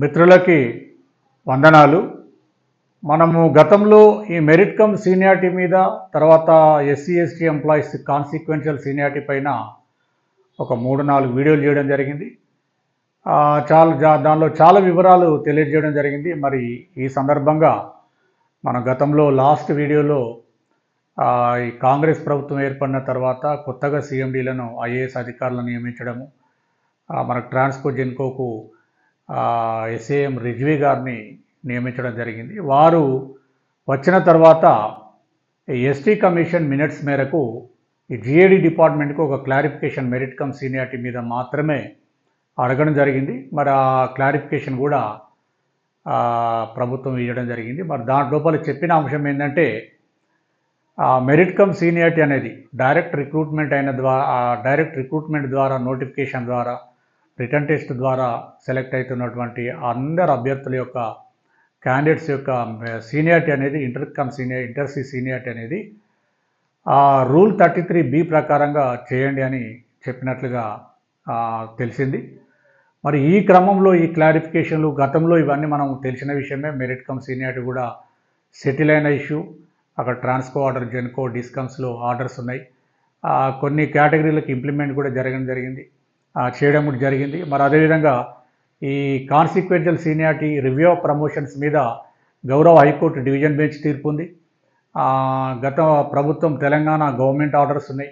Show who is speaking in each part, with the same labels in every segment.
Speaker 1: మిత్రులకి వందనాలు. మనము గతంలో ఈ మెరిట్ కమ్ సీనియారిటీ మీద, తర్వాత SC ST employees consequential seniority పైన ఒక 3-4 వీడియోలు చేయడం జరిగింది. దానిలో చాలా వివరాలు తెలియజేయడం జరిగింది. మరి ఈ సందర్భంగా మన గతంలో లాస్ట్ వీడియోలో ఈ కాంగ్రెస్ ప్రభుత్వం ఏర్పడిన తర్వాత కొత్తగా సీఎండీలను ఐఏఎస్ అధికారులను నియమించడము, మనకు ట్రాన్స్కో జెన్కోకు ఎస్ఏఎం రిజ్వీ గారిని నియమించడం జరిగింది. వారు వచ్చిన తర్వాత ఎస్టీ కమిషన్ మినిట్స్ మేరకు ఈ జిఏడి డిపార్ట్మెంట్కు ఒక క్లారిఫికేషన్ మెరిట్ కమ్ సీనియారిటీ మీద మాత్రమే అడగడం జరిగింది. మరి ఆ క్లారిఫికేషన్ కూడా ప్రభుత్వం ఇవ్వడం జరిగింది. మరి దాంట్లోపల చెప్పిన అంశం ఏంటంటే మెరిట్ కమ్ సీనియారిటీ అనేది డైరెక్ట్ రిక్రూట్మెంట్ ద్వారా నోటిఫికేషన్ ద్వారా రిటర్న్ టెస్ట్ ద్వారా సెలెక్ట్ అవుతున్నటువంటి అందరు అభ్యర్థుల యొక్క క్యాండిడేట్స్ యొక్క సీనియారిటీ అనేది ఇంటర్సీ సీనియారిటీ అనేది రూల్ 33B ప్రకారంగా చేయండి అని చెప్పినట్లుగా తెలిసింది. మరి ఈ క్రమంలో ఈ క్లారిఫికేషన్లు గతంలో ఇవన్నీ మనం తెలిసిన విషయమే. మెరిట్ కమ్ సీనియారిటీ కూడా సెటిల్ అయిన ఇష్యూ. అక్కడ ట్రాన్స్కో ఆర్డర్, జెన్కో, డిస్కమ్స్లో ఆర్డర్స్ ఉన్నాయి. కొన్ని కేటగిరీలకు ఇంప్లిమెంట్ కూడా చేయడం కూడా జరిగింది. మరి అదేవిధంగా ఈ consequential seniority review of promotions మీద గౌరవ హైకోర్టు డివిజన్ బెంచ్ తీర్పు ఉంది. గత ప్రభుత్వం తెలంగాణ గవర్నమెంట్ ఆర్డర్స్ ఉన్నాయి.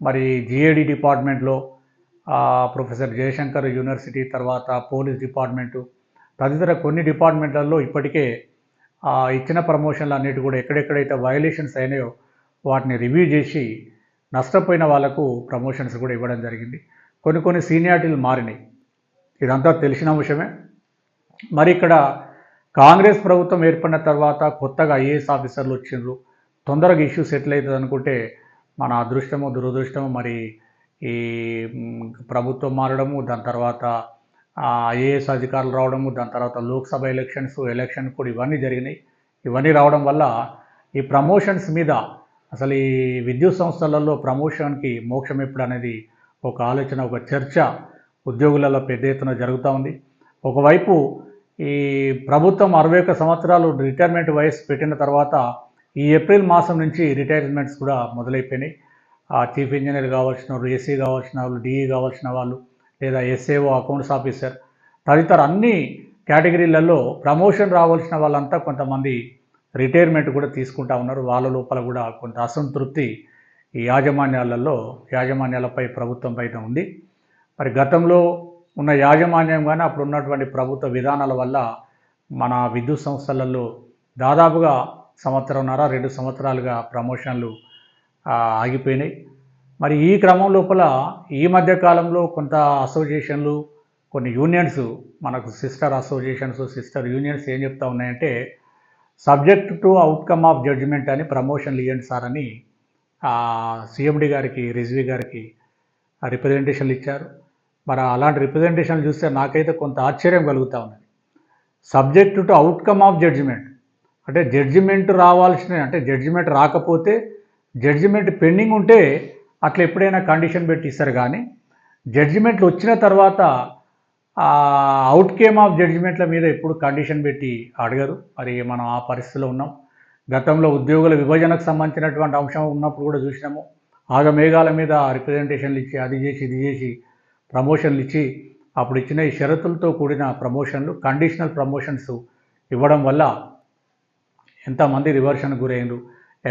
Speaker 1: మరి జిఏడి డిపార్ట్మెంట్లో ప్రొఫెసర్ జయశంకర్ యూనివర్సిటీ, తర్వాత పోలీస్ డిపార్ట్మెంటు, తదితర కొన్ని డిపార్ట్మెంట్లలో ఇప్పటికే ఇచ్చిన ప్రమోషన్లు అన్నిటి కూడా ఎక్కడెక్కడైతే వయలేషన్స్ అయినాయో వాటిని రివ్యూ చేసి నష్టపోయిన వాళ్లకు ప్రమోషన్స్ కూడా ఇవ్వడం జరిగింది. కొన్ని సీనియారిటీలు మారినాయి. ఇదంతా తెలిసిన అంశమే. మరి ఇక్కడ కాంగ్రెస్ ప్రభుత్వం ఏర్పడిన తర్వాత కొత్తగా ఐఏఎస్ ఆఫీసర్లు వచ్చిండ్రు. తొందరగా ఇష్యూ సెటిల్ అవుతుంది అనుకుంటే మన అదృష్టమో దురదృష్టమో మరి ఈ ప్రభుత్వం మారడము, దాని తర్వాత ఐఏఎస్ అధికారులు రావడము, దాని తర్వాత లోక్సభ ఎలక్షన్ కూడా ఇవన్నీ జరిగినాయి. ఇవన్నీ రావడం వల్ల ఈ ప్రమోషన్స్ మీద అసలు ఈ విద్యుత్ సంస్థలలో ప్రమోషన్కి మోక్షం ఎప్పుడు అనేది ఒక ఆలోచన, ఒక చర్చ ఉద్యోగులలో పెద్ద ఎత్తున జరుగుతూ ఉంది. ఒకవైపు ఈ ప్రభుత్వం 61 సంవత్సరాలు రిటైర్మెంట్ వయసు పెట్టిన తర్వాత ఈ ఏప్రిల్ మాసం నుంచి రిటైర్మెంట్స్ కూడా మొదలైపోయినాయి. చీఫ్ ఇంజనీర్ కావాల్సిన వాళ్ళు, ఎస్సీ కావాల్సిన వాళ్ళు, డిఈ కావాల్సిన వాళ్ళు, లేదా ఎస్ఏఓ అకౌంట్స్ ఆఫీసర్, తదితర అన్ని కేటగిరీలలో ప్రమోషన్ రావాల్సిన వాళ్ళంతా కొంతమంది రిటైర్మెంట్ కూడా తీసుకుంటా ఉన్నారు. వాళ్ళ లోపల కూడా కొంత అసంతృప్తి ఈ యాజమాన్యాలపై ప్రభుత్వం పైన ఉంది. మరి గతంలో ఉన్న యాజమాన్యం కానీ అప్పుడు ఉన్నటువంటి ప్రభుత్వ విధానాల వల్ల మన విద్యుత్ సంస్థలలో దాదాపుగా 1.5-2 సంవత్సరాలుగా ప్రమోషన్లు ఆగిపోయినాయి. మరి ఈ క్రమం లోపల ఈ మధ్య కాలంలో కొంత అసోసియేషన్లు, కొన్ని యూనియన్స్, మనకు సిస్టర్ అసోసియేషన్స్, సిస్టర్ యూనియన్స్ ఏం చెప్తా ఉన్నాయంటే subject to outcome of judgement అని ప్రమోషన్లు ఇవ్వండి సార్ అని సిఎండి గారికి, రిజ్వీ గారికి రిప్రజెంటేషన్లు ఇచ్చారు. మరి అలాంటి రిప్రజెంటేషన్లు చూస్తే నాకైతే కొంత ఆశ్చర్యం కలుగుతూ ఉన్నది. Subject to outcome of judgement అంటే జడ్జిమెంట్ రాకపోతే, జడ్జిమెంట్ పెండింగ్ ఉంటే అట్లా ఎప్పుడైనా కండిషన్ పెట్టి ఇస్తారు. కానీ జడ్జిమెంట్లు వచ్చిన తర్వాత అవుట్కమ్ ఆఫ్ జడ్జిమెంట్ల మీద ఎప్పుడు కండిషన్ పెట్టి అడగరు. మరి మనం ఆ పరిస్థితిలో ఉన్నాం. గతంలో ఉద్యోగుల విభజనకు సంబంధించినటువంటి అంశం ఉన్నప్పుడు కూడా చూసినాము. ఆగమేఘాల మీద రిప్రజెంటేషన్లు ఇచ్చి అది చేసి ఇది చేసి ప్రమోషన్లు ఇచ్చి అప్పుడు ఇచ్చిన ఈ షరతులతో కూడిన ప్రమోషన్లు, కండిషనల్ ప్రమోషన్స్ ఇవ్వడం వల్ల ఎంతమంది రివర్షన్ గురైనరు,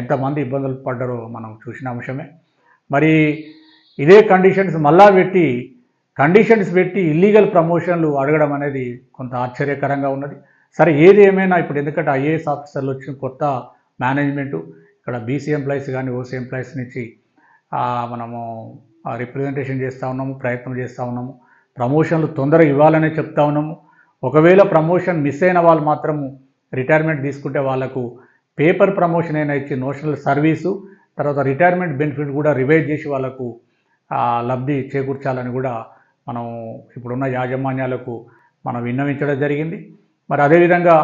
Speaker 1: ఎంతమంది ఇబ్బందులు పడ్డారో మనం చూసిన అంశమే. మరి ఇదే కండిషన్స్ పెట్టి ఇల్లీగల్ ప్రమోషన్లు అడగడం అనేది కొంత ఆశ్చర్యకరంగా ఉన్నది. సరే, ఏది ఏమైనా ఇప్పుడు ఎందుకంటే ఐఏఎస్ ఆఫీసర్లు వచ్చిన కొత్త మేనేజ్మెంటు, ఇక్కడ బీసీ ఎంప్లాయీస్ కానీ ఓసీ ఎంప్లాయీస్ నుంచి మనము రిప్రజెంటేషన్ చేస్తూ ఉన్నాము, ప్రయత్నం చేస్తూ ఉన్నాము. ప్రమోషన్లు తొందరగా ఇవ్వాలనే చెప్తా ఉన్నాము. ఒకవేళ ప్రమోషన్ మిస్ అయిన వాళ్ళు మాత్రము రిటైర్మెంట్ తీసుకుంటే వాళ్లకు పేపర్ ప్రమోషన్ అయినా ఇచ్చి నోషనల్ సర్వీసు, తర్వాత రిటైర్మెంట్ బెనిఫిట్ కూడా రివైజ్ చేసి వాళ్లకు లబ్ధి చేకూర్చాలని కూడా మనం ఇప్పుడున్న యాజమాన్యాలకు మనం విన్నవించడం జరిగింది. మరి అదేవిధంగా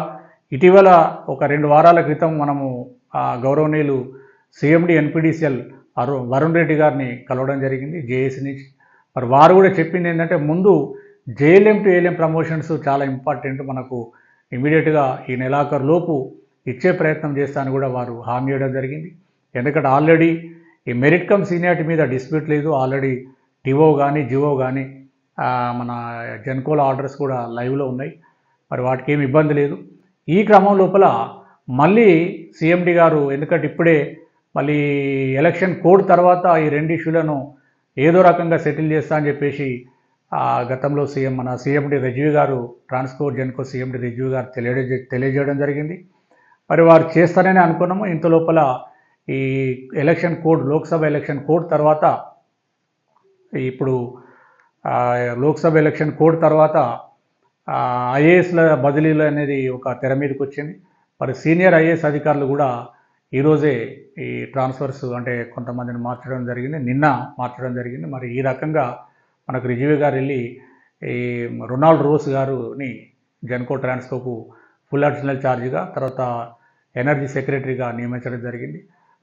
Speaker 1: ఇటీవల ఒక 2 వారాల క్రితం మనము గౌరవనీయులు సిఎండి ఎన్పిడిసిఎల్ వరుణ్ రెడ్డి గారిని కలవడం జరిగింది జేఏసీ నుంచి. మరి వారు కూడా చెప్పింది ఏంటంటే ముందు జేఎల్ఎం టు ఏఎల్ఎం ప్రమోషన్స్ చాలా ఇంపార్టెంట్. మనకు ఇమీడియట్గా ఈ నెలాఖరు లోపు ఇచ్చే ప్రయత్నం చేస్తానని కూడా వారు హామీ ఇవ్వడం జరిగింది. ఎందుకంటే ఆల్రెడీ ఈ మెరిట్ కమ్ సీనియారిటీ మీద డిస్ప్యూట్ లేదు. ఆల్రెడీ టివో కానీ జివో కానీ మన జెన్కోల ఆర్డర్స్ కూడా లైవ్లో ఉన్నాయి. మరి వాటికి ఏమి ఇబ్బంది లేదు. ఈ క్రమం లోపల మళ్ళీ సీఎండి గారు, ఎందుకంటే ఇప్పుడే మళ్ళీ ఎలక్షన్ కోడ్ తర్వాత ఈ రెండు ఇష్యూలను ఏదో రకంగా సెటిల్ చేస్తా అని చెప్పేసి గతంలో మన సీఎండి రిజ్వీ గారు, ట్రాన్స్కోర్ జెన్కో సీఎండి రిజ్వీ గారు తెలియజేయడం జరిగింది. మరి వారు చేస్తారని అనుకున్నాము. ఇంత లోపల ఈ election code, Lok Sabha election code తర్వాత, ఇప్పుడు లోక్సభ ఎలక్షన్ కోడ్ తర్వాత ఐఏఎస్ల బదిలీలు అనేది ఒక తెర మీదకి వచ్చింది. మరి సీనియర్ ఐఏఎస్ అధికారులు కూడా ఈరోజే ఈ ట్రాన్స్ఫర్స్ అంటే కొంతమందిని మార్చడం జరిగింది, నిన్న మార్చడం జరిగింది. మరి ఈ రకంగా మనకు రిజ్వీ గారు వెళ్ళి ఈ రొనాల్డ్ రోస్ గారుని జెన్కో ట్రాన్స్కోకు ఫుల్ అడిషనల్ ఛార్జ్గా, తర్వాత ఎనర్జీ సెక్రటరీగా నియమించడం జరిగింది.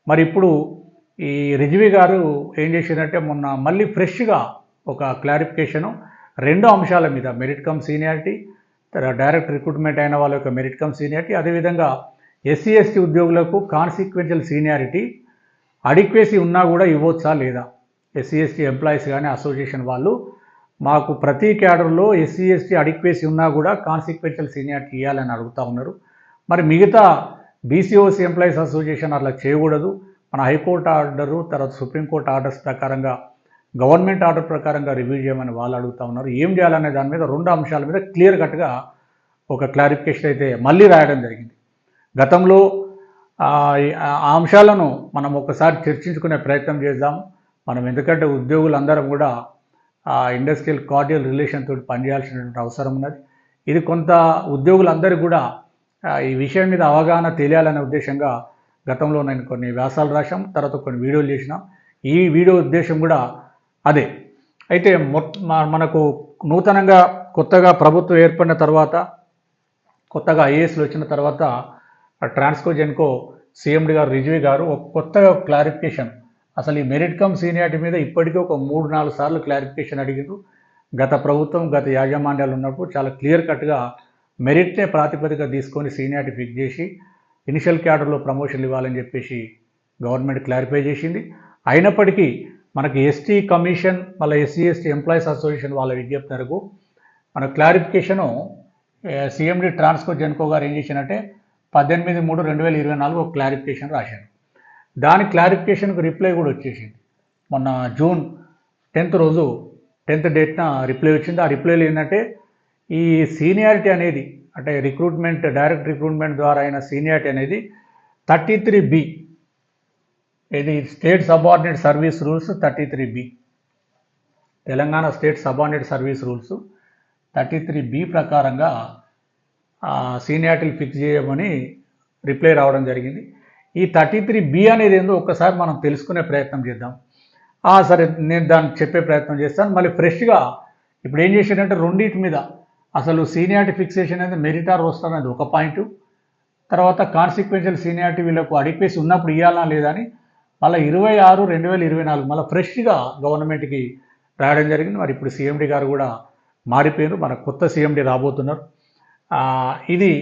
Speaker 1: మరి ఇప్పుడు ఈ రిజ్వీ గారు ఏం చేశారంటే మొన్న మళ్ళీ ఫ్రెష్గా ఒక క్లారిఫికేషను రెండు అంశాల మీద, merit cum seniority, direct recruitment అయిన వాళ్ళ యొక్క మెరిట్ కమ్ సీనియారిటీ, అదేవిధంగా ఎస్సీ ఎస్టీ ఉద్యోగులకు కాన్సిక్వెన్షియల్ సీనియారిటీ అడిక్వేసీ ఉన్నా కూడా ఇవ్వచ్చా లేదా. ఎస్సీ ఎస్టీ ఎంప్లాయీస్ కానీ అసోసియేషన్ వాళ్ళు మాకు ప్రతి క్యాడర్లో ఎస్సీ ఎస్టీ అడిక్వేసీ ఉన్నా కూడా కాన్సిక్వెన్షియల్ సీనియారిటీ ఇవ్వాలని అడుగుతూ ఉన్నారు. మరి మిగతా బీసీఓసీ ఎంప్లాయీస్ అసోసియేషన్ అట్లా చేయకూడదు. మన హైకోర్టు ఆర్డరు, తర్వాత సుప్రీంకోర్టు ఆర్డర్స్ ప్రకారంగా, గవర్నమెంట్ ఆర్డర్ ప్రకారంగా రివ్యూ చేయమని వాళ్ళు అడుగుతూ ఉన్నారు. ఏం చేయాలనే దాని మీద రెండు అంశాల మీద క్లియర్ కట్గా ఒక క్లారిఫికేషన్ అయితే మళ్ళీ రాయడం జరిగింది. గతంలో ఆ అంశాలను మనం ఒకసారి చర్చించుకునే ప్రయత్నం చేద్దాం. మనం ఎందుకంటే ఉద్యోగులందరం కూడా ఇండస్ట్రియల్ కార్డియల్ రిలేషన్ తోటి పనిచేయాల్సినటువంటి అవసరం ఉన్నది. ఇది కొంత ఉద్యోగులందరికీ కూడా ఈ విషయం మీద అవగాహన తెలియాలనే ఉద్దేశంగా గతంలో నేను కొన్ని వ్యాసాలు రాశాం, తర్వాత కొన్ని వీడియోలు చేసినాం. ఈ వీడియో ఉద్దేశం కూడా అదే. అయితే మనకు నూతనంగా కొత్తగా ప్రభుత్వం ఏర్పడిన తర్వాత, కొత్తగా ఐఏఎస్లు వచ్చిన తర్వాత ట్రాన్స్కో జెన్కో సీఎండి గారు రిజ్వీ గారు ఒక కొత్తగా క్లారిఫికేషన్, అసలు ఈ మెరిట్ కమ్ సీనియారిటీ మీద ఇప్పటికీ ఒక 3-4 సార్లు క్లారిఫికేషన్ అడిగిండ్రు. గత ప్రభుత్వం, గత యాజమాన్యాలు ఉన్నప్పుడు చాలా క్లియర్ కట్గా మెరిట్నే ప్రాతిపదిక తీసుకొని సీనియారిటీ ఫిక్స్ చేసి ఇనిషియల్ క్యాడర్లో ప్రమోషన్లు ఇవ్వాలని చెప్పేసి గవర్నమెంట్ క్లారిఫై చేసింది. అయినప్పటికీ మనకి ఎస్టీ కమిషన్, మళ్ళీ ఎస్సీ ఎస్టీ ఎంప్లాయీస్ అసోసియేషన్ వాళ్ళ విజ్ఞప్తి మేరకు మన క్లారిఫికేషను సీఎండి ట్రాన్స్కో జెన్కో గారు ఏం చేసినట్టే 18/3/2024 ఒక క్లారిఫికేషన్ రాశారు. దాని క్లారిఫికేషన్కి రిప్లై కూడా వచ్చేసింది. మొన్న జూన్ 10th రోజు 10th డేట్న రిప్లై వచ్చింది. ఆ రిప్లైలో ఏంటంటే ఈ సీనియారిటీ అనేది, అంటే రిక్రూట్మెంట్, డైరెక్ట్ రిక్రూట్మెంట్ ద్వారా అయిన సీనియారిటీ అనేది 33B, ఇది state subordinate service rules 33B, Telangana state subordinate service rules 33B ప్రకారంగా సీనియారిటీలు ఫిక్స్ చేయమని రిప్లై రావడం జరిగింది. ఈ 33B అనేది ఏందో ఒక్కసారి మనం తెలుసుకునే ప్రయత్నం చేద్దాం. సరే, నేను దాన్ని చెప్పే ప్రయత్నం చేస్తాను. మళ్ళీ ఫ్రెష్గా ఇప్పుడు ఏం చేశారంటే రెండింటి మీద అసలు సీనియారిటీ ఫిక్సేషన్ అనేది మెరిట్ ఆర్ రోస్టర్ అనేది ఒక పాయింట్, తర్వాత కాన్సిక్వెన్షియల్ సీనియారిటీ వీళ్ళకు అడిక్వేసి ఉన్నప్పుడు ఇవ్వాలా లేదా అని మళ్ళీ 26/2024 మళ్ళీ ఫ్రెష్గా గవర్నమెంట్కి రాయడం జరిగింది. మరి ఇప్పుడు సీఎండి గారు కూడా మారిపోయారు, మన కొత్త సీఎండి రాబోతున్నారు. ఇది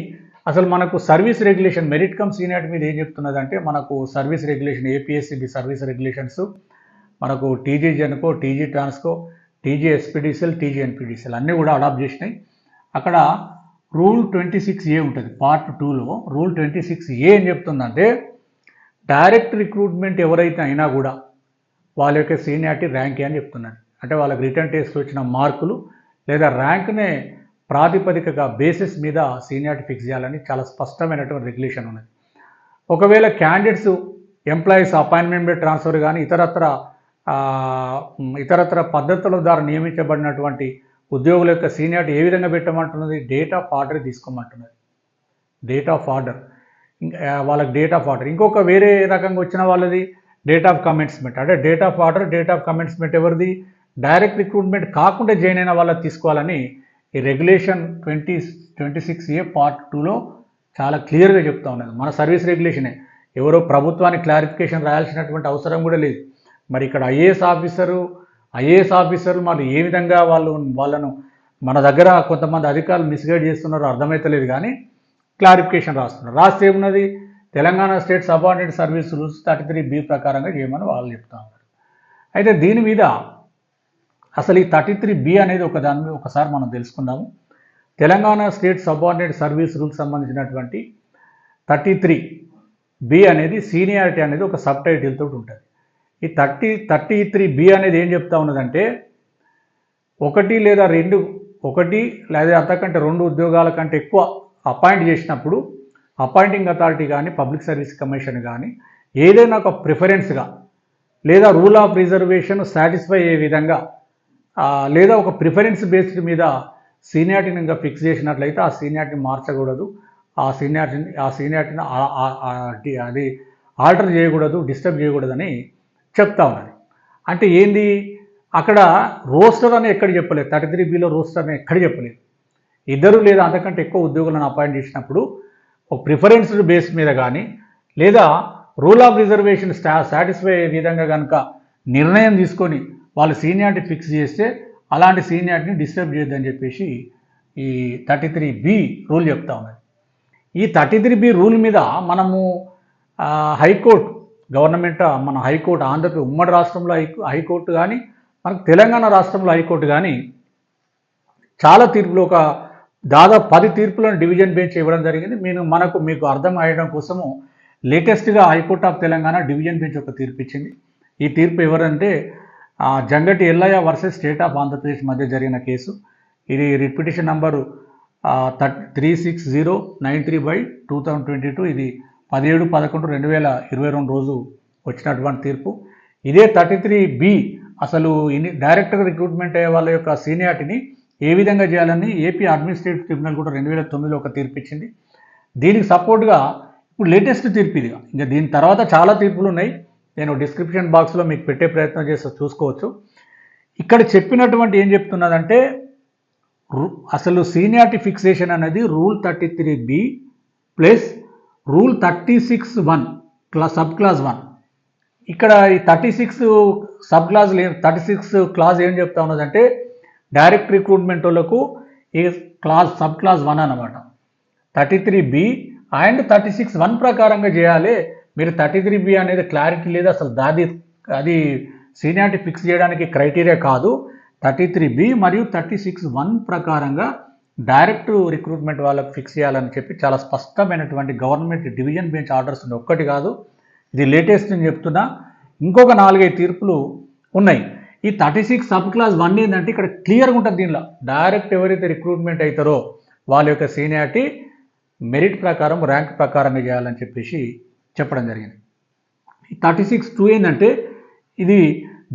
Speaker 1: అసలు మనకు service regulation, merit cum seniority మీద ఏం చెప్తున్నదంటే, మనకు service regulation, APSCB service regulations మనకు TG Genco, TG Transco, TG SPDCL, TG NPDCL అన్నీ కూడా అడాప్ట్ చేసినాయి. అక్కడ రూల్ 26A ఉంటుంది, పార్ట్ 2లో రూల్ 26A ఏం చెప్తుందంటే, డైరెక్ట్ రిక్రూట్మెంట్ ఎవరైతే అయినా కూడా వాళ్ళ యొక్క సీనియారిటీ ర్యాంక్ అని చెప్తున్నది. అంటే వాళ్ళకి రిటర్న్ టెస్ట్లో వచ్చిన మార్కులు లేదా ర్యాంక్నే ప్రాతిపదికగా బేసిస్ మీద సీనియారిటీ ఫిక్స్ చేయాలని చాలా స్పష్టమైనటువంటి రెగ్యులేషన్ ఉన్నది. ఒకవేళ candidates, employees appointment by transfer కానీ ఇతరత్ర పద్ధతుల ద్వారా నియమించబడినటువంటి ఉద్యోగుల యొక్క సీనియారిటీ ఏ విధంగా పెట్టమంటున్నది, డేట్ ఆఫ్ ఆర్డర్ తీసుకోమంటున్నది. డేట్ ఆఫ్ ఆర్డర్, వాళ్ళకి డేట్ ఆఫ్ ఆర్డర్. ఇంకొక వేరే రకంగా వచ్చిన వాళ్ళది డేట్ ఆఫ్ కమెన్స్మెంట్. అంటే date of order, date of commencement ఎవరిది, డైరెక్ట్ రిక్రూట్మెంట్ కాకుండా జాయిన్ అయిన వాళ్ళకి తీసుకోవాలని ఈ రెగ్యులేషన్ 26A పార్ట్ 2లో చాలా క్లియర్గా చెప్తా ఉన్నది. మన సర్వీస్ రెగ్యులేషనే, ఎవరో ప్రభుత్వానికి క్లారిఫికేషన్ రాయాల్సినటువంటి అవసరం కూడా లేదు. మరి ఇక్కడ ఐఏఎస్ ఆఫీసర్లు మరి ఏ విధంగా వాళ్ళను మన దగ్గర కొంతమంది అధికారులు మిస్గైడ్ చేస్తున్నారో అర్థమవుతలేదు, కానీ క్లారిఫికేషన్ రాస్తున్నారు. రాస్తే ఏమున్నది, Telangana state subordinate service rules 33B ప్రకారంగా చేయమని వాళ్ళు చెప్తా ఉన్నారు. అయితే దీని మీద అసలు ఈ 33B అనేది ఒకసారి మనం తెలుసుకుందాము. Telangana state subordinate service rules సంబంధించినటువంటి 33B అనేది సీనియారిటీ అనేది ఒక సబ్ టైటిల్ తోటి ఉంటుంది. ఈ 33B అనేది ఏం చెప్తా ఉన్నదంటే, ఒకటి లేదా అంతకంటే 2 ఉద్యోగాల కంటే ఎక్కువ అపాయింట్ చేసినప్పుడు అపాయింటింగ్ అథారిటీ కానీ పబ్లిక్ సర్వీస్ కమిషన్ కానీ ఏదైనా ఒక ప్రిఫరెన్స్గా లేదా రూల్ ఆఫ్ రిజర్వేషన్ సాటిస్ఫై అయ్యే విధంగా లేదా ఒక ప్రిఫరెన్స్ బేస్డ్ మీద సీనియారిటీని ఇంకా ఫిక్స్ చేసినట్లయితే ఆ సీనియారిటీని మార్చకూడదు, ఆ సీనియారిటీని అది ఆల్టర్ చేయకూడదు, డిస్టర్బ్ చేయకూడదని చెప్తా ఉన్నది. అంటే ఏంది, అక్కడ రోస్టర్ అని ఎక్కడ చెప్పలేదు, 33Bలో రోస్టర్ అని ఎక్కడ చెప్పలేదు. 2 లేదా అంతకంటే ఎక్కువ ఉద్యోగులను అపాయింట్ చేసినప్పుడు ఒక ప్రిఫరెన్స్డ్ బేస్ మీద కానీ లేదా రూల్ ఆఫ్ రిజర్వేషన్ సాటిస్ఫై అయ్యే విధంగా కనుక నిర్ణయం తీసుకొని వాళ్ళు సీనియారిటీ ఫిక్స్ చేస్తే అలాంటి సీనియారిటీని డిస్టర్బ్ చేయొద్దని చెప్పేసి ఈ 33B రూల్ చెప్తా ఉన్నది. ఈ 33B రూల్ మీద మనము హైకోర్టు మన హైకోర్టు ఆంధ్రప్రదేశ్ ఉమ్మడి రాష్ట్రంలో హైకోర్టు కానీ మనకు తెలంగాణ రాష్ట్రంలో హైకోర్టు కానీ చాలా తీర్పులు, ఒక దాదాపు 10 తీర్పులను డివిజన్ బెంచ్ ఇవ్వడం జరిగింది. మీకు అర్థం అయ్యడం కోసము లేటెస్ట్గా high court of Telangana division bench ఒక తీర్పు ఇచ్చింది. ఈ తీర్పు ఎవరంటే Jangati Ellaiah versus state of Andhra Pradesh మధ్య జరిగిన కేసు. ఇది రిట్ పిటిషన్ నంబరు 36093/2022. ఇది 17/11/2022 రోజు వచ్చినటువంటి తీర్పు. ఇదే 33B అసలు డైరెక్ట్గా రిక్రూట్మెంట్ అయ్యే వాళ్ళ యొక్క సీనియారిటీని ఏ విధంగా చేయాలని ఏపీ అడ్మినిస్ట్రేటివ్ ట్రిబ్యునల్ కూడా 2009లో ఒక తీర్పు ఇచ్చింది. దీనికి సపోర్ట్గా ఇప్పుడు లేటెస్ట్ తీర్పు ఇది. ఇంకా దీని తర్వాత చాలా తీర్పులు ఉన్నాయి, నేను డిస్క్రిప్షన్ బాక్స్లో మీకు పెట్టే ప్రయత్నం చేసి చూసుకోవచ్చు. ఇక్కడ చెప్పినటువంటి ఏం చెప్తున్నదంటే, అసలు సీనియారిటీ ఫిక్సేషన్ అనేది rule 33B plus rule 36(1) sub clause 1. ఇక్కడ ఈ 36 సబ్ క్లాజ్ 36 క్లాజ్ ఏం చెప్తా ఉన్నదంటే, డైరెక్ట్ రిక్రూట్మెంట్ వాళ్ళకు ఈ సబ్ క్లాజ్ 1 అన్నమాట. 33B అండ్ 36(1) ప్రకారంగా చేయాలి. మీరు 33B అనేది క్లారిటీ లేదు, అసలు అది సీనియారిటీ ఫిక్స్ చేయడానికి క్రైటీరియా కాదు. 33B మరియు 36(1) ప్రకారంగా డైరెక్ట్ రిక్రూట్మెంట్ వాళ్ళకు ఫిక్స్ చేయాలని చెప్పి చాలా స్పష్టమైనటువంటి గవర్నమెంట్ డివిజన్ బెంచ్ ఆర్డర్స్ ఉన్నాయి. ఒక్కటి కాదు, ఇది లేటెస్ట్ అని చెప్తున్నా. ఇంకొక 4-5 తీర్పులు ఉన్నాయి. ఈ 36 సబ్ క్లాజ్ 1 ఏంటంటే ఇక్కడ క్లియర్గా ఉంటుంది. దీనిలో డైరెక్ట్ ఎవరైతే రిక్రూట్మెంట్ అవుతారో వాళ్ళ యొక్క సీనియారిటీ మెరిట్ ప్రకారం ర్యాంక్ ప్రకారంగా చేయాలని చెప్పేసి చెప్పడం జరిగింది. ఈ 36(2) ఏంటంటే ఇది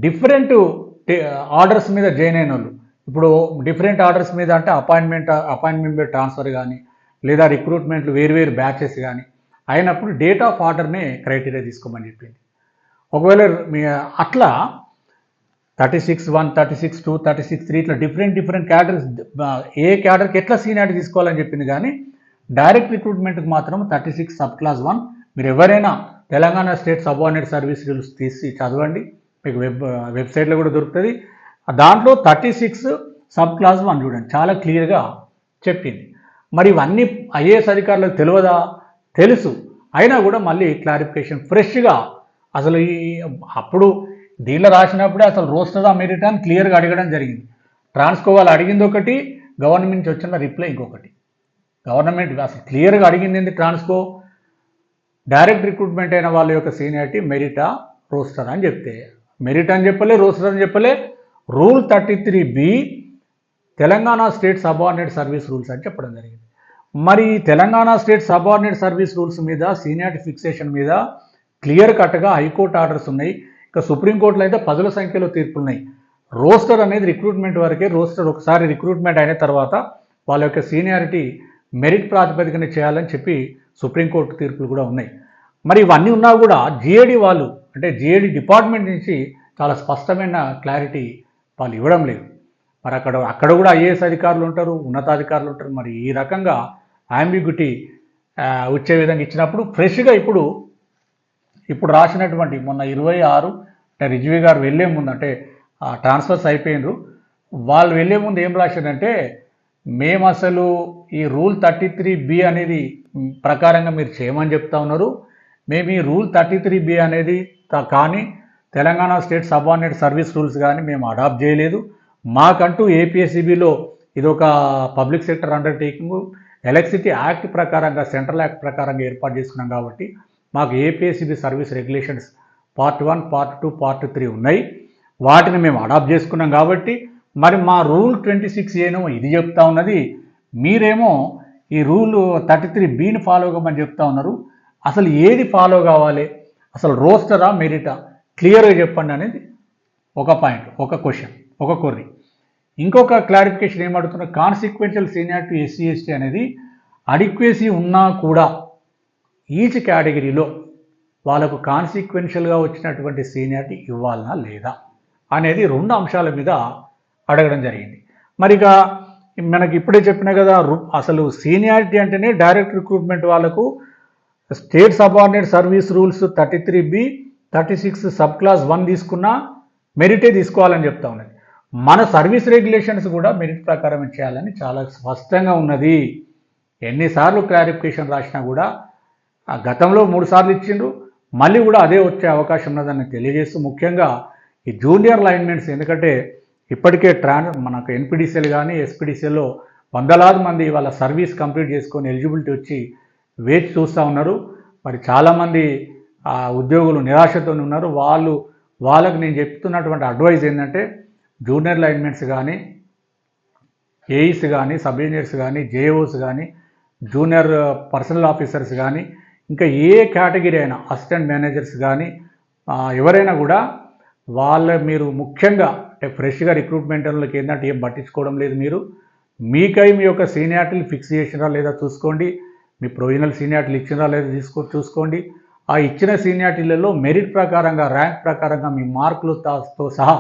Speaker 1: డిఫరెంట్ ఆర్డర్స్ మీద జాయిన్ అయిన వాళ్ళు, ఇప్పుడు డిఫరెంట్ ఆర్డర్స్ మీద అంటే అపాయింట్మెంట్ ట్రాన్స్ఫర్ కానీ లేదా రిక్రూట్మెంట్లు వేరు బ్యాచెస్ కానీ అయినప్పుడు డేట్ ఆఫ్ ఆర్డర్నే క్రైటీరియా తీసుకోమని చెప్పింది. ఒకవేళ అట్లా 36(1), 36(2), 36(3) ఇట్లా డిఫరెంట్ క్యాడర్స్, ఏ క్యాడర్కి ఎట్లా సీనియారిటీ తీసుకోవాలని చెప్పింది. కానీ డైరెక్ట్ రిక్రూట్మెంట్కి మాత్రం 36 సబ్ క్లాజ్ 1. మీరు ఎవరైనా Telangana state subordinate service rules తీసి చదవండి, మీకు వెబ్సైట్లో కూడా దొరుకుతుంది. దాంట్లో 36 సబ్ క్లాజ్ 1 చూడండి, చాలా క్లియర్గా చెప్పింది. మరి ఇవన్నీ ఐఏఎస్ అధికారులకు తెలియదా? తెలుసు, అయినా కూడా మళ్ళీ క్లారిఫికేషన్ ఫ్రెష్గా అసలు అప్పుడు దీనిలో రాసినప్పుడే అసలు రోస్టరా మెరిట్ అని క్లియర్గా అడగడం జరిగింది. ట్రాన్స్కో వాళ్ళు అడిగింది ఒకటి, గవర్నమెంట్ నుంచి వచ్చిన రిప్లై ఇంకొకటి. గవర్నమెంట్ అసలు క్లియర్గా అడిగింది ట్రాన్స్కో డైరెక్ట్ రిక్రూట్మెంట్ అయిన వాళ్ళ యొక్క సీనియారిటీ మెరిటా రోస్టర్ అని చెప్తే, మెరిట్ అని చెప్పలే, రోస్టర్ అని చెప్పలే, rule 33B Telangana state subordinate service rules అని చెప్పడం జరిగింది. మరి Telangana state subordinate service rules మీద సీనియారిటీ ఫిక్సేషన్ మీద క్లియర్ కట్గా హైకోర్టు ఆర్డర్స్ ఉన్నాయి. ఇక సుప్రీంకోర్టులో అయితే 10ల సంఖ్యలో తీర్పులు ఉన్నాయి. రోస్టర్ అనేది రిక్రూట్మెంట్ వరకే. రోస్టర్ ఒకసారి రిక్రూట్మెంట్ అయిన తర్వాత వాళ్ళ యొక్క సీనియారిటీ మెరిట్ ప్రాతిపదికన చేయాలని చెప్పి సుప్రీంకోర్టు తీర్పులు కూడా ఉన్నాయి. మరి ఇవన్నీ ఉన్నా కూడా జిఏడి వాళ్ళు, అంటే జిఏడి డిపార్ట్మెంట్ నుంచి చాలా స్పష్టమైన క్లారిటీ వాళ్ళు ఇవ్వడం లేదు. మరి అక్కడ కూడా ఐఏఎస్ అధికారులు ఉంటారు, ఉన్నతాధికారులు ఉంటారు. మరి ఈ రకంగా అంబిగ్యూటీ వచ్చే విధంగా ఇచ్చినప్పుడు ఫ్రెష్గా ఇప్పుడు రాసినటువంటి మొన్న 26 అంటే రిజ్వీ గారు వెళ్ళే ముందు, అంటే ట్రాన్స్ఫర్స్ అయిపోయినారు, వాళ్ళు వెళ్ళే ముందు ఏం రాశారంటే, మేము అసలు ఈ రూల్ 33B అనేది ప్రకారంగా మీరు చేయమని చెప్తా ఉన్నారు. మేము ఈ రూల్ 33B అనేది కానీ Telangana state subordinate service rules కానీ మేము అడాప్ట్ చేయలేదు. మాకంటూ ఏపీఎస్సిబిలో ఇదొక public sector undertaking electricity act ప్రకారంగా సెంట్రల్ యాక్ట్ ప్రకారంగా ఏర్పాటు చేసుకున్నాం కాబట్టి మాకు APSCB service regulations part 1, part 2, part 3 ఉన్నాయి. వాటిని మేము అడాప్ట్ చేసుకున్నాం కాబట్టి మరి మా రూల్ 26 ఏమో ఇది చెప్తా ఉన్నది, మీరేమో ఈ రూల్ 33Bని ఫాలో అవ్వమని చెప్తా ఉన్నారు. అసలు ఏది ఫాలో కావాలి, అసలు రోస్టరా మెరిటా క్లియర్గా చెప్పండి అనేది ఒక పాయింట్, ఒక క్వశ్చన్, ఒక కొర్రీ. ఇంకొక క్లారిఫికేషన్ ఏమడుతున్నారు, కాన్సిక్వెన్షియల్ సీనియారిటీ ఎస్సీ ఎస్టీ అనేది అడిక్వేసీ ఉన్నా కూడా ఈచ్ కేటగిరీలో వాళ్ళకు కాన్సిక్వెన్షియల్గా వచ్చినటువంటి సీనియారిటీ ఇవ్వాలనా లేదా అనేది 2 అంశాల మీద అడగడం జరిగింది. మరిక మనకి ఇప్పుడే చెప్పిన కదా, అసలు సీనియారిటీ అంటేనే డైరెక్ట్ రిక్రూట్మెంట్ వాళ్ళకు state subordinate service rules 33B 36 sub class 1 తీసుకున్నా మెరిటే తీసుకోవాలని చెప్తా ఉన్నది. మన సర్వీస్ రెగ్యులేషన్స్ కూడా మెరిట్ ప్రకారం చేయాలని చాలా స్పష్టంగా ఉన్నది. ఎన్నిసార్లు క్లారిఫికేషన్ రాసినా కూడా గతంలో 3 సార్లు ఇచ్చిండ్రు, మళ్ళీ కూడా అదే వచ్చే అవకాశం ఉన్నదని తెలియజేస్తూ, ముఖ్యంగా ఈ జూనియర్ లైన్మెన్స్, ఎందుకంటే ఇప్పటికే మనకు ఎన్పిడిసిఎల్ కానీ ఎస్పిడిసిఎల్లో వందలాది మంది వాళ్ళ సర్వీస్ కంప్లీట్ చేసుకొని ఎలిజిబిలిటీ వచ్చి వేచి చూస్తూ ఉన్నారు. మరి చాలామంది ఉద్యోగులు నిరాశతో ఉన్నారు. వాళ్ళకు నేను చెప్తున్నటువంటి అడ్వైజ్ ఏంటంటే, జూనియర్ లైన్మెన్స్ కానీ, ఏఈస్ కానీ, సబ్ ఇంజనీర్స్ కానీ, జేఓస్ కానీ, జూనియర్ పర్సనల్ ఆఫీసర్స్ కానీ, ఇంకా ఏ కేటగిరీ అయినా అసిస్టెంట్ మేనేజర్స్ కానీ ఎవరైనా కూడా మీరు ముఖ్యంగా ఫ్రెష్గా రిక్రూట్మెంట్లోకి ఏంటంటే ఏం పట్టించుకోవడం లేదు. మీకై మీ యొక్క సీనియారిటీలు ఫిక్స్ చేసినా లేదా చూసుకోండి, మీ ప్రొవిజనల్ సీనియారిటీలు ఇచ్చినా లేదా చూసుకోండి. ఆ ఇచ్చిన సీనియారిటీలలో మెరిట్ ప్రకారంగా, ర్యాంక్ ప్రకారంగా మీ మార్కులతో సహా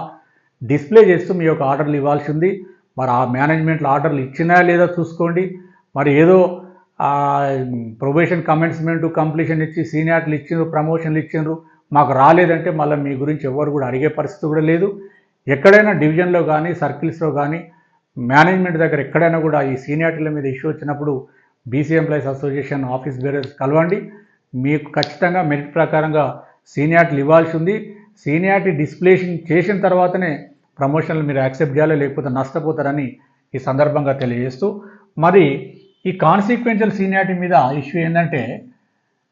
Speaker 1: డిస్ప్లే చేస్తూ మీ యొక్క ఆర్డర్లు ఇవ్వాల్సి ఉంది. మరి ఆ మేనేజ్మెంట్లో ఆర్డర్లు ఇచ్చినా లేదా చూసుకోండి. మరి ఏదో ప్రొబేషన్ కమెన్స్మెంట్ కంప్లీషన్ ఇచ్చి సీనియారిటీలు ఇచ్చిండ్రు, ప్రమోషన్లు ఇచ్చిండ్రు, మాకు రాలేదంటే మళ్ళీ మీ గురించి ఎవరు కూడా అడిగే పరిస్థితి కూడా లేదు. ఎక్కడైనా డివిజన్లో కానీ, సర్కిల్స్లో కానీ, మేనేజ్మెంట్ దగ్గర ఎక్కడైనా కూడా ఈ సీనియారిటీల మీద ఇష్యూ వచ్చినప్పుడు BC employees association office bearers కలవండి. మీకు ఖచ్చితంగా మెరిట్ ప్రకారంగా సీనియారిటీలు ఇవ్వాల్సి ఉంది. సీనియారిటీ డిస్ప్లేషన్ చేసిన తర్వాతనే ప్రమోషన్లు మీరు యాక్సెప్ట్ చేయాలి, లేకపోతే నష్టపోతారని ఈ సందర్భంగా తెలియజేస్తూ, మరి ఈ కాన్సిక్వెన్షియల్ సీనియారిటీ మీద ఇష్యూ ఏంటంటే,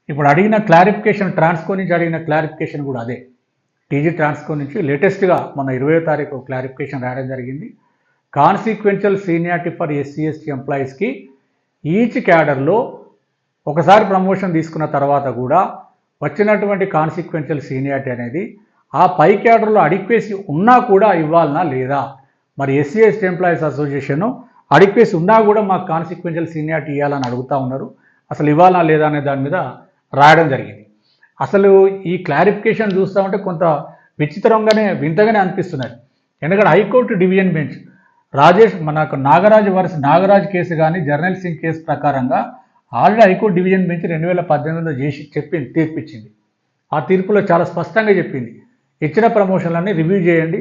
Speaker 1: ఇప్పుడు అడిగిన క్లారిఫికేషన్ ట్రాన్స్కో నుంచి అడిగిన క్లారిఫికేషన్ కూడా అదే. టీజీ ట్రాన్స్కో నుంచి లేటెస్ట్గా మొన్న 20వ తారీఖు క్లారిఫికేషన్ రాయడం జరిగింది. Consequential seniority for SC ST ఎంప్లాయీస్కి ఈచ్ క్యాడర్లో ఒకసారి ప్రమోషన్ తీసుకున్న తర్వాత కూడా వచ్చినటువంటి కాన్సిక్వెన్షియల్ సీనియారిటీ అనేది ఆ పై క్యాడర్లో అడిక్వేసి ఉన్నా కూడా ఇవ్వాలనా లేదా. మరి ఎస్సీ ఎస్టీ ఎంప్లాయీస్ అసోసియేషన్ అడిక్వేసి ఉన్నా కూడా మాకు కాన్సిక్వెన్షియల్ సీనియారిటీ ఇవ్వాలని అడుగుతూ ఉన్నారు. అసలు ఇవ్వాలనా లేదా అనే దాని మీద రాయడం జరిగింది. అసలు ఈ క్లారిఫికేషన్ చూస్తూ ఉంటే కొంత వింతగానే అనిపిస్తున్నది. ఎందుకంటే హైకోర్టు డివిజన్ బెంచ్ మనకు నాగరాజ్ కేసు కానీ, జర్నల్ సింగ్ కేసు ప్రకారంగా ఆల్రెడీ హైకోర్టు డివిజన్ బెంచ్ 2018లో తీర్పిచ్చింది. ఆ తీర్పులో చాలా స్పష్టంగా చెప్పింది, ఇచ్చిన ప్రమోషన్లన్నీ రివ్యూ చేయండి,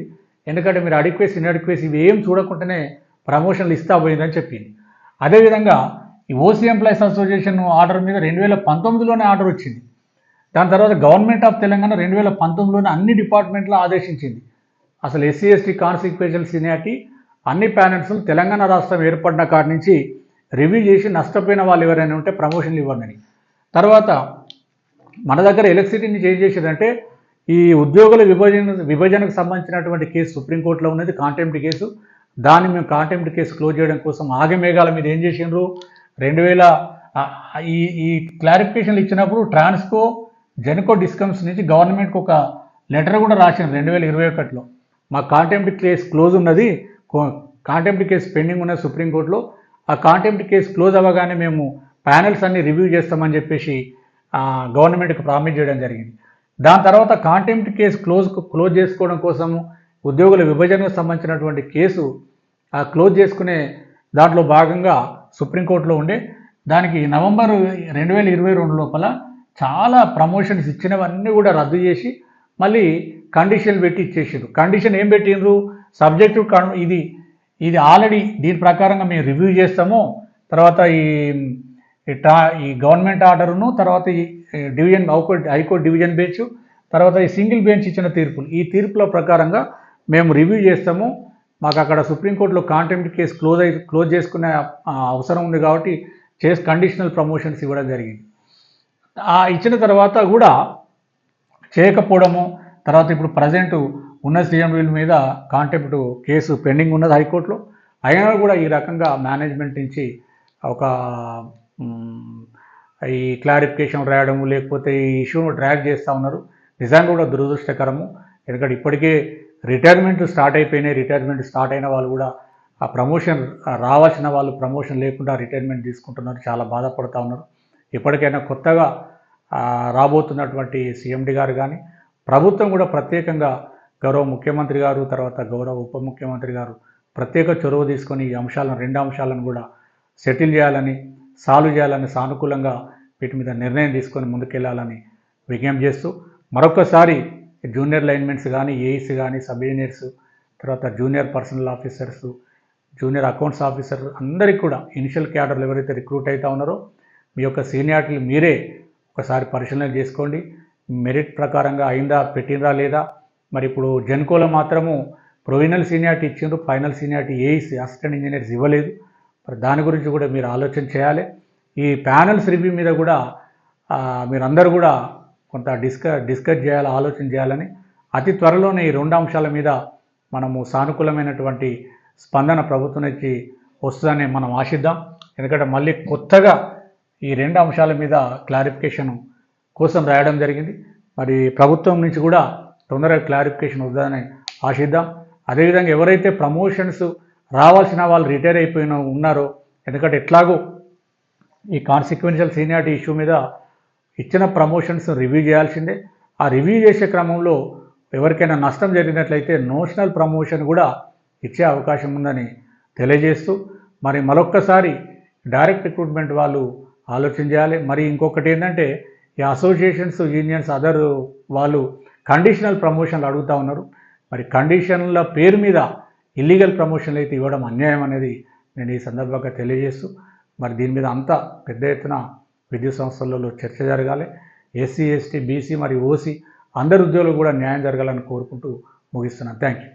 Speaker 1: ఎందుకంటే మీరు అడిక్వేసి ఇన్అడిక్వేసి ఇవి ఏం చూడకుండానే ప్రమోషన్లు ఇస్తా పోయిందని చెప్పింది. అదేవిధంగా ఈ ఓసీ ఎంప్లాయీస్ అసోసియేషన్ ఆర్డర్ మీద 2019లోనే ఆర్డర్ వచ్చింది. దాని తర్వాత గవర్నమెంట్ ఆఫ్ తెలంగాణ 2019లోనే అన్ని డిపార్ట్మెంట్లో ఆదేశించింది, అసలు ఎస్సీ ఎస్టీ కాన్సిక్వెన్షియల్ సీనియారిటీ అన్ని ప్యానెల్స్లు తెలంగాణ రాష్ట్రం ఏర్పడిన కాడి నుంచి రివ్యూ చేసి నష్టపోయిన వాళ్ళు ఎవరైనా ఉంటే ప్రమోషన్లు ఇవ్వండి. తర్వాత మన దగ్గర ఎలక్ట్రిసిటీ నుంచి ఏం చేసేదంటే, ఈ ఉద్యోగుల విభజనకు సంబంధించినటువంటి కేసు సుప్రీంకోర్టులో ఉన్నది, కాంటెంప్ట్ కేసు. దాన్ని మేము కాంటెంప్ట్ కేసు క్లోజ్ చేయడం కోసం ఆగమేఘాల మీద ఏం చేసిండ్రు, 2000 ఈ క్లారిఫికేషన్లు ఇచ్చినప్పుడు ట్రాన్స్కో జెన్కో డిస్కమ్స్ నుంచి గవర్నమెంట్కి ఒక లెటర్ కూడా రాసింది 2021లో. మా కాంటెంప్ట్ కేసు క్లోజ్ ఉన్నది, కాంటెంప్ట్ కేసు పెండింగ్ ఉన్నది సుప్రీంకోర్టులో, ఆ కాంటెంప్ట్ కేసు క్లోజ్ అవ్వగానే మేము ప్యానెల్స్ అన్ని రివ్యూ చేస్తామని చెప్పేసి గవర్నమెంట్కి ప్రామిస్ చేయడం జరిగింది. దాని తర్వాత కాంటెంప్ట్ కేసు క్లోజ్ చేసుకోవడం కోసము ఉద్యోగుల విభజనకు సంబంధించినటువంటి కేసు క్లోజ్ చేసుకునే దాంట్లో భాగంగా సుప్రీంకోర్టులో ఉండే దానికి నవంబర్ 2022 లోపల చాలా ప్రమోషన్స్ ఇచ్చినవన్నీ కూడా రద్దు చేసి మళ్ళీ కండిషన్ పెట్టి ఇచ్చేసారు. కండిషన్ ఏం పెట్టిండ్రు, సబ్జెక్టు ఇది ఇది ఆల్రెడీ దీని ప్రకారంగా మేము రివ్యూ చేస్తాము. తర్వాత ఈ గవర్నమెంట్ ఆర్డర్ను, తర్వాత ఈ డివిజన్ హైకోర్టు డివిజన్ బెంచ్, తర్వాత ఈ సింగిల్ బెంచ్ ఇచ్చిన తీర్పులు, ఈ తీర్పుల ప్రకారంగా మేము రివ్యూ చేస్తాము. మాకు అక్కడ సుప్రీంకోర్టులో కాంటెంప్ట్ కేసు క్లోజ్ చేసుకునే అవసరం ఉంది కాబట్టి కండిషనల్ ప్రమోషన్స్ ఇవ్వడం జరిగింది. ఇచ్చిన తర్వాత కూడా చేయకపోవడము, తర్వాత ఇప్పుడు ప్రజెంట్ ఉన్న సీఎం వీళ్ళ మీద కాంటెంప్ట్ కేసు పెండింగ్ ఉన్నది హైకోర్టులో. అయినా కూడా ఈ రకంగా మేనేజ్మెంట్ నుంచి ఒక ఈ క్లారిఫికేషన్ రాయడము, లేకపోతే ఈ ఇష్యూను డ్రాగ్ చేస్తూ ఉన్నారు. నిజంగా కూడా దురదృష్టకరము. ఎందుకంటే ఇప్పటికే రిటైర్మెంట్ స్టార్ట్ అయిపోయినాయి. రిటైర్మెంట్ స్టార్ట్ అయిన వాళ్ళు కూడా ఆ ప్రమోషన్ రావాల్సిన వాళ్ళు ప్రమోషన్ లేకుండా రిటైర్మెంట్ తీసుకుంటున్నారు. చాలా బాధపడుతూ ఉన్నారు. ఇప్పటికైనా కొత్తగా రాబోతున్నటువంటి సీఎండి గారు కానీ, ప్రభుత్వం కూడా ప్రత్యేకంగా గౌరవ ముఖ్యమంత్రి గారు, తర్వాత గౌరవ ఉప ముఖ్యమంత్రి గారు ప్రత్యేక చొరవ తీసుకొని ఈ అంశాలను, 2 అంశాలను కూడా సెటిల్ చేయాలని, సాల్వ్ చేయాలని, సానుకూలంగా వీటి మీద నిర్ణయం తీసుకొని ముందుకెళ్లాలని విజ్ఞప్తి చేస్తూ, మరొకసారి జూనియర్ లైన్మెన్స్ కానీ, ఏఈస్ కానీ, సబ్ ఇంజనీర్స్, తర్వాత junior personal officers, junior accounts officer అందరికీ కూడా ఇనిషియల్ క్యాడర్లు ఎవరైతే రిక్రూట్ అవుతా ఉన్నారో మీ యొక్క సీనియారిటీలు మీరే ఒకసారి పరిశీలన చేసుకోండి. మెరిట్ ప్రకారంగా అయిందా, పెట్టినరా లేదా. మరి ఇప్పుడు జెన్కోలో మాత్రము ప్రొవిజనల్ సీనియారిటీ ఇచ్చిండ్రు, final seniority AEs assistant engineers ఇవ్వలేదు. మరి దాని గురించి కూడా మీరు ఆలోచన చేయాలి. ఈ ప్యానల్స్ రివ్యూ మీద కూడా మీరందరూ కూడా కొంత డిస్కస్ చేయాలి, ఆలోచన చేయాలని. అతి త్వరలోనే ఈ 2 అంశాల మీద మనము సానుకూలమైనటువంటి స్పందన ప్రభుత్వం నుంచి వస్తుందని మనం ఆశిద్దాం. ఎందుకంటే మళ్ళీ కొత్తగా ఈ 2 అంశాల మీద క్లారిఫికేషన్ కోసం రాయడం జరిగింది. మరి ప్రభుత్వం నుంచి కూడా తొందరగా క్లారిఫికేషన్ వస్తుందని ఆశిద్దాం. అదేవిధంగా ఎవరైతే ప్రమోషన్స్ రావాల్సిన వాళ్ళు రిటైర్ అయిపోయిన ఉన్నారో, ఎందుకంటే ఎట్లాగో ఈ కాన్సిక్వెన్షియల్ సీనియారిటీ ఇష్యూ మీద ఇచ్చిన ప్రమోషన్స్ రివ్యూ చేయాల్సిందే. ఆ రివ్యూ చేసే క్రమంలో ఎవరికైనా నష్టం జరిగినట్లయితే నోషనల్ ప్రమోషన్ కూడా ఇచ్చే అవకాశం ఉందని తెలియజేస్తూ, మరి మరొక్కసారి డైరెక్ట్ రిక్రూట్మెంట్ వాళ్ళు ఆలోచన చేయాలి. మరి ఇంకొకటి ఏంటంటే ఈ అసోసియేషన్స్, యూనియన్స్, అదర్ వాళ్ళు కండిషనల్ ప్రమోషన్లు అడుగుతూ ఉన్నారు. మరి కండిషన్ల పేరు మీద ఇల్లీగల్ ప్రమోషన్లు అయితే ఇవ్వడం అన్యాయం అనేది నేను ఈ సందర్భంగా తెలియజేస్తూ, మరి దీని మీద అంతా పెద్ద ఎత్తున విద్యుత్ సంస్థలలో చర్చ జరగాలి. ఎస్సీ, ఎస్టీ, బీసీ మరియు ఓసీ అందరి ఉద్యోగులు కూడా న్యాయం జరగాలని కోరుకుంటూ ముగిస్తున్నాను. Thank you.